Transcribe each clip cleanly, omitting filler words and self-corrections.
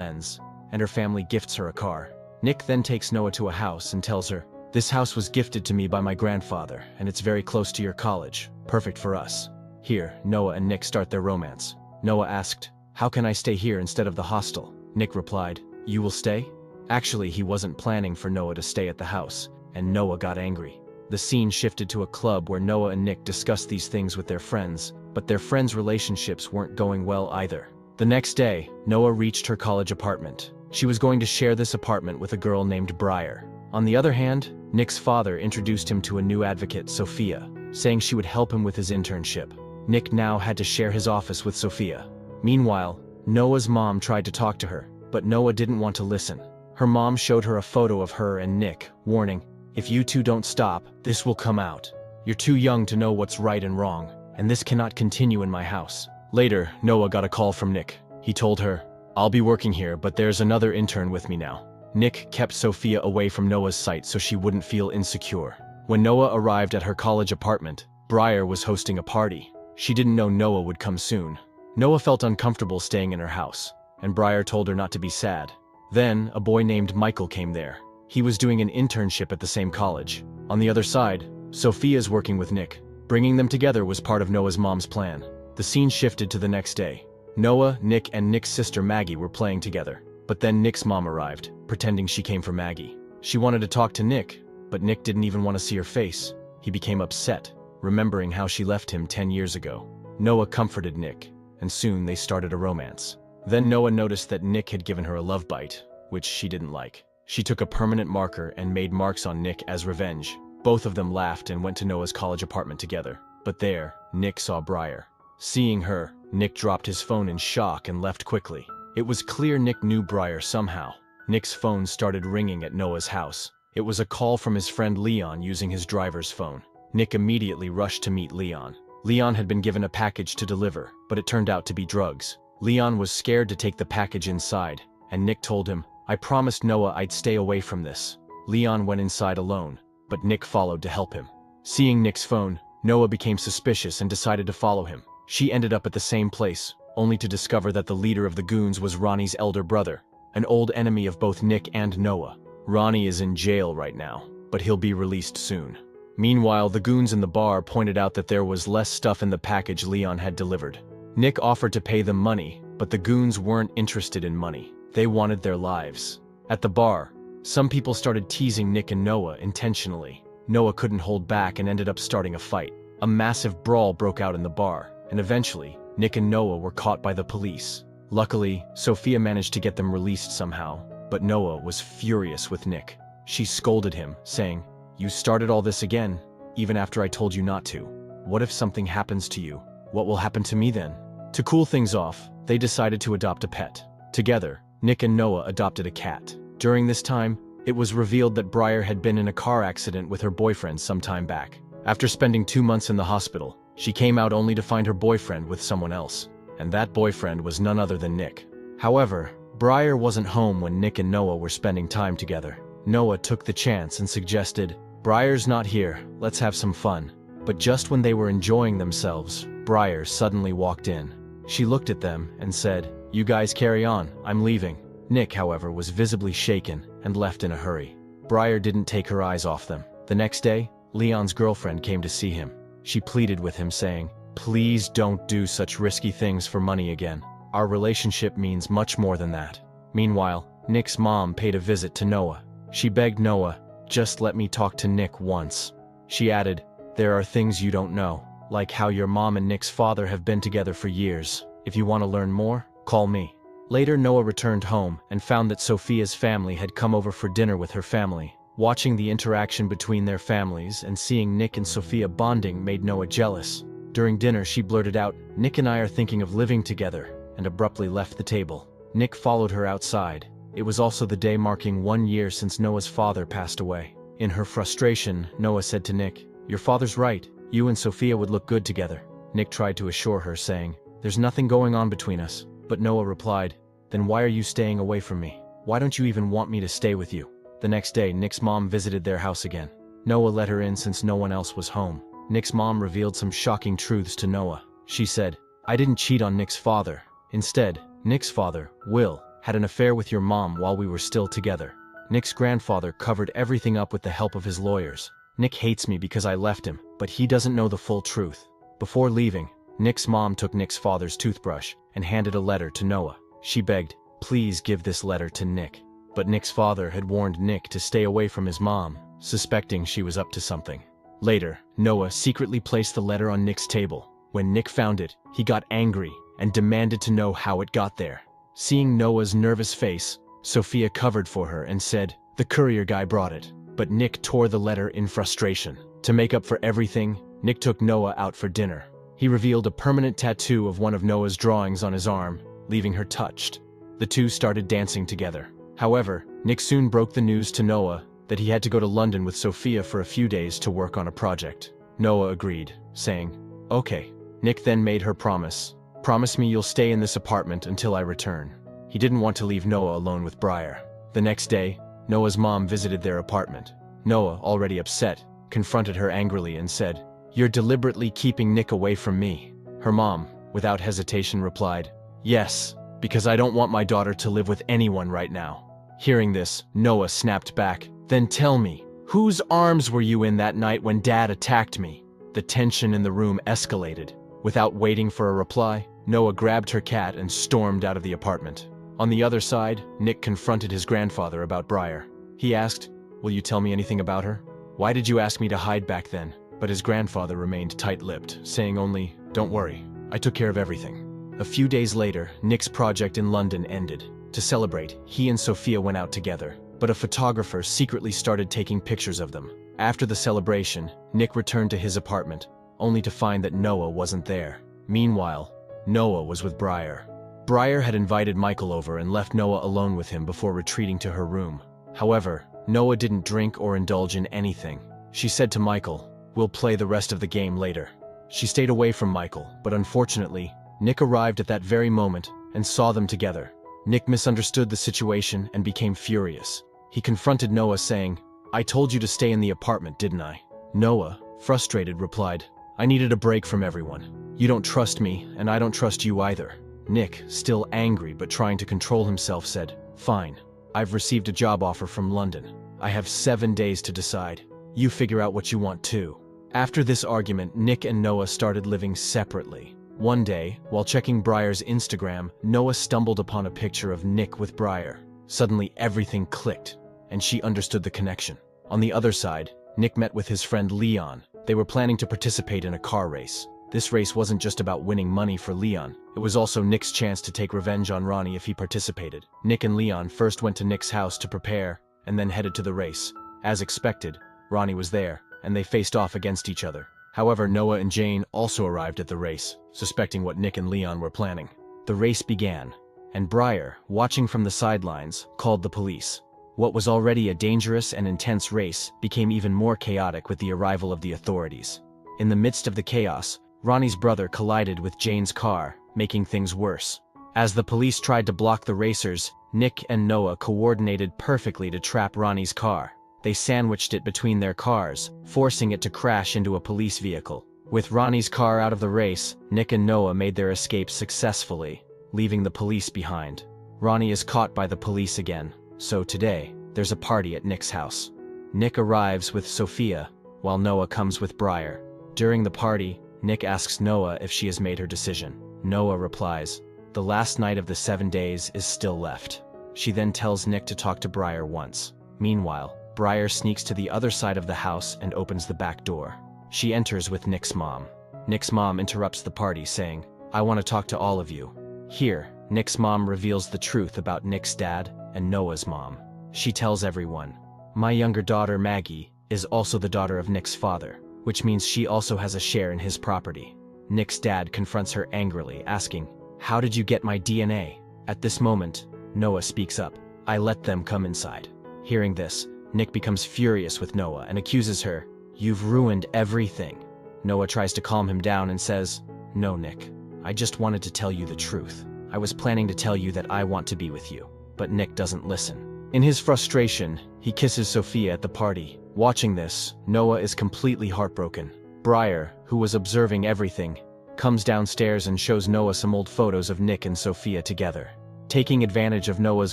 ends, and her family gifts her a car. Nick then takes Noah to a house and tells her, "This house was gifted to me by my grandfather, and it's very close to your college. Perfect for us." Here, Noah and Nick start their romance. Noah asked, "How can I stay here instead of the hostel?" Nick replied, "You will stay?" Actually, he wasn't planning for Noah to stay at the house, and Noah got angry. The scene shifted to a club where Noah and Nick discussed these things with their friends, but their friends' relationships weren't going well either. The next day, Noah reached her college apartment. She was going to share this apartment with a girl named Briar. On the other hand, Nick's father introduced him to a new advocate, Sophia, saying she would help him with his internship. Nick now had to share his office with Sophia. Meanwhile, Noah's mom tried to talk to her, but Noah didn't want to listen. Her mom showed her a photo of her and Nick, warning, "If you two don't stop, this will come out. You're too young to know what's right and wrong, and this cannot continue in my house." Later, Noah got a call from Nick. He told her, "I'll be working here, but there's another intern with me now." Nick kept Sophia away from Noah's sight so she wouldn't feel insecure. When Noah arrived at her college apartment, Briar was hosting a party. She didn't know Noah would come soon. Noah felt uncomfortable staying in her house, and Briar told her not to be sad. Then, a boy named Michael came there. He was doing an internship at the same college. On the other side, Sophia's working with Nick. Bringing them together was part of Noah's mom's plan. The scene shifted to the next day. Noah, Nick, and Nick's sister Maggie were playing together. But then Nick's mom arrived, pretending she came for Maggie. She wanted to talk to Nick, but Nick didn't even want to see her face. He became upset, remembering how she left him 10 years ago. Noah comforted Nick, and soon they started a romance. Then Noah noticed that Nick had given her a love bite, which she didn't like. She took a permanent marker and made marks on Nick as revenge. Both of them laughed and went to Noah's college apartment together. But there, Nick saw Briar. Seeing her, Nick dropped his phone in shock and left quickly. It was clear Nick knew Briar somehow. Nick's phone started ringing at Noah's house. It was a call from his friend Leon using his driver's phone. Nick immediately rushed to meet Leon. Leon had been given a package to deliver, but it turned out to be drugs. Leon was scared to take the package inside, and Nick told him, "I promised Noah I'd stay away from this." Leon went inside alone, but Nick followed to help him. Seeing Nick's phone, Noah became suspicious and decided to follow him. She ended up at the same place, only to discover that the leader of the goons was Ronnie's elder brother, an old enemy of both Nick and Noah. Ronnie is in jail right now, but he'll be released soon. Meanwhile, the goons in the bar pointed out that there was less stuff in the package Leon had delivered. Nick offered to pay them money, but the goons weren't interested in money. They wanted their lives. At the bar, some people started teasing Nick and Noah intentionally. Noah couldn't hold back and ended up starting a fight. A massive brawl broke out in the bar, and eventually, Nick and Noah were caught by the police. Luckily, Sophia managed to get them released somehow, but Noah was furious with Nick. She scolded him, saying, "You started all this again, even after I told you not to. What if something happens to you? What will happen to me then?" To cool things off, they decided to adopt a pet. Together, Nick and Noah adopted a cat. During this time, it was revealed that Briar had been in a car accident with her boyfriend some time back. After spending 2 months in the hospital, she came out only to find her boyfriend with someone else, and that boyfriend was none other than Nick. However, Briar wasn't home when Nick and Noah were spending time together. Noah took the chance and suggested, "Briar's not here, let's have some fun." But just when they were enjoying themselves, Briar suddenly walked in. She looked at them and said, "You guys carry on, I'm leaving." Nick, however, was visibly shaken and left in a hurry. Briar didn't take her eyes off them. The next day, Leon's girlfriend came to see him. She pleaded with him, saying, "Please don't do such risky things for money again. Our relationship means much more than that." Meanwhile, Nick's mom paid a visit to Noah. She begged Noah, "Just let me talk to Nick once." She added, "There are things you don't know, like how your mom and Nick's father have been together for years. If you want to learn more, call me." Later, Noah returned home and found that Sophia's family had come over for dinner with her family. Watching the interaction between their families and seeing Nick and Sophia bonding made Noah jealous. During dinner, she blurted out, "Nick and I are thinking of living together," and abruptly left the table. Nick followed her outside. It was also the day marking 1 year since Noah's father passed away. In her frustration, Noah said to Nick, "Your father's right. You and Sophia would look good together." Nick tried to assure her, saying, "There's nothing going on between us." But Noah replied, "Then why are you staying away from me? Why don't you even want me to stay with you?" The next day, Nick's mom visited their house again. Noah let her in since no one else was home. Nick's mom revealed some shocking truths to Noah. She said, "I didn't cheat on Nick's father. Instead, Nick's father, Will, had an affair with your mom while we were still together. Nick's grandfather covered everything up with the help of his lawyers. Nick hates me because I left him, but he doesn't know the full truth. Before leaving, Nick's mom took Nick's father's toothbrush and handed a letter to Noah. She begged, "Please give this letter to Nick." But Nick's father had warned Nick to stay away from his mom, suspecting she was up to something. Later, Noah secretly placed the letter on Nick's table. When Nick found it, he got angry and demanded to know how it got there. Seeing Noah's nervous face, Sophia covered for her and said, "The courier guy brought it." But Nick tore the letter in frustration. To make up for everything, Nick took Noah out for dinner. He revealed a permanent tattoo of one of Noah's drawings on his arm, leaving her touched. The two started dancing together. However, Nick soon broke the news to Noah that he had to go to London with Sophia for a few days to work on a project. Noah agreed, saying, "Okay." Nick then made her promise. "Promise me you'll stay in this apartment until I return." He didn't want to leave Noah alone with Briar. The next day, Noah's mom visited their apartment. Noah, already upset, confronted her angrily and said, "You're deliberately keeping Nick away from me." Her mom, without hesitation, replied, "Yes, because I don't want my daughter to live with anyone right now." Hearing this, Noah snapped back, "Then tell me, whose arms were you in that night when Dad attacked me?" The tension in the room escalated. Without waiting for a reply, Noah grabbed her cat and stormed out of the apartment. On the other side, Nick confronted his grandfather about Briar. He asked, "Will you tell me anything about her? Why did you ask me to hide back then?" But his grandfather remained tight-lipped, saying only, "Don't worry, I took care of everything." A few days later, Nick's project in London ended. To celebrate, he and Sophia went out together, but a photographer secretly started taking pictures of them. After the celebration, Nick returned to his apartment, only to find that Noah wasn't there. Meanwhile, Noah was with Briar. Briar had invited Michael over and left Noah alone with him before retreating to her room. However, Noah didn't drink or indulge in anything. She said to Michael, "We'll play the rest of the game later." She stayed away from Michael, but unfortunately, Nick arrived at that very moment and saw them together. Nick misunderstood the situation and became furious. He confronted Noah saying, "I told you to stay in the apartment, didn't I?" Noah, frustrated, replied, "I needed a break from everyone. You don't trust me, and I don't trust you either." Nick, still angry but trying to control himself, said, "Fine. I've received a job offer from London. I have 7 days to decide. You figure out what you want too." After this argument, Nick and Noah started living separately. One day, while checking Briar's Instagram, Noah stumbled upon a picture of Nick with Briar. Suddenly everything clicked, and she understood the connection. On the other side, Nick met with his friend Leon. They were planning to participate in a car race. This race wasn't just about winning money for Leon, it was also Nick's chance to take revenge on Ronnie if he participated. Nick and Leon first went to Nick's house to prepare, and then headed to the race. As expected, Ronnie was there, and they faced off against each other. However, Noah and Jane also arrived at the race, suspecting what Nick and Leon were planning. The race began, and Briar, watching from the sidelines, called the police. What was already a dangerous and intense race became even more chaotic with the arrival of the authorities. In the midst of the chaos, Ronnie's brother collided with Jane's car, making things worse. As the police tried to block the racers, Nick and Noah coordinated perfectly to trap Ronnie's car. They sandwiched it between their cars, forcing it to crash into a police vehicle. With Ronnie's car out of the race, Nick and Noah made their escape successfully, leaving the police behind. Ronnie is caught by the police again, so today, there's a party at Nick's house. Nick arrives with Sophia, while Noah comes with Briar. During the party, Nick asks Noah if she has made her decision. Noah replies, "The last night of the 7 days is still left." She then tells Nick to talk to Briar once. Meanwhile, Briar sneaks to the other side of the house and opens the back door. She enters with Nick's mom. Nick's mom interrupts the party, saying, "I want to talk to all of you." Here, Nick's mom reveals the truth about Nick's dad and Noah's mom. She tells everyone, "My younger daughter, Maggie, is also the daughter of Nick's father, which means she also has a share in his property." Nick's dad confronts her angrily, asking, "How did you get my DNA?" At this moment, Noah speaks up, "I let them come inside." Hearing this, Nick becomes furious with Noah and accuses her, "You've ruined everything." Noah tries to calm him down and says, "No, Nick, I just wanted to tell you the truth. I was planning to tell you that I want to be with you." But Nick doesn't listen. In his frustration, he kisses Sophia at the party. Watching this, Noah is completely heartbroken. Briar, who was observing everything, comes downstairs and shows Noah some old photos of Nick and Sophia together. Taking advantage of Noah's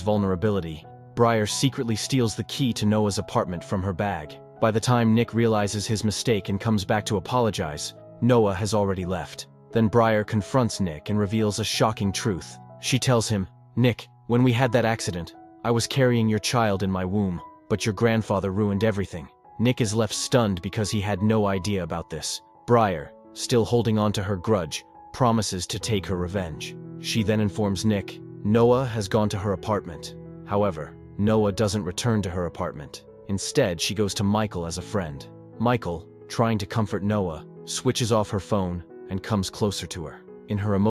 vulnerability, Briar secretly steals the key to Noah's apartment from her bag. By the time Nick realizes his mistake and comes back to apologize, Noah has already left. Then Briar confronts Nick and reveals a shocking truth. She tells him, "Nick, when we had that accident, I was carrying your child in my womb, but your grandfather ruined everything." Nick is left stunned because he had no idea about this. Briar, still holding on to her grudge, promises to take her revenge. She then informs Nick Noah has gone to her apartment. However, Noah doesn't return to her apartment. Instead, she goes to Michael as a friend. Michael, trying to comfort Noah, switches off her phone and comes closer to her. In her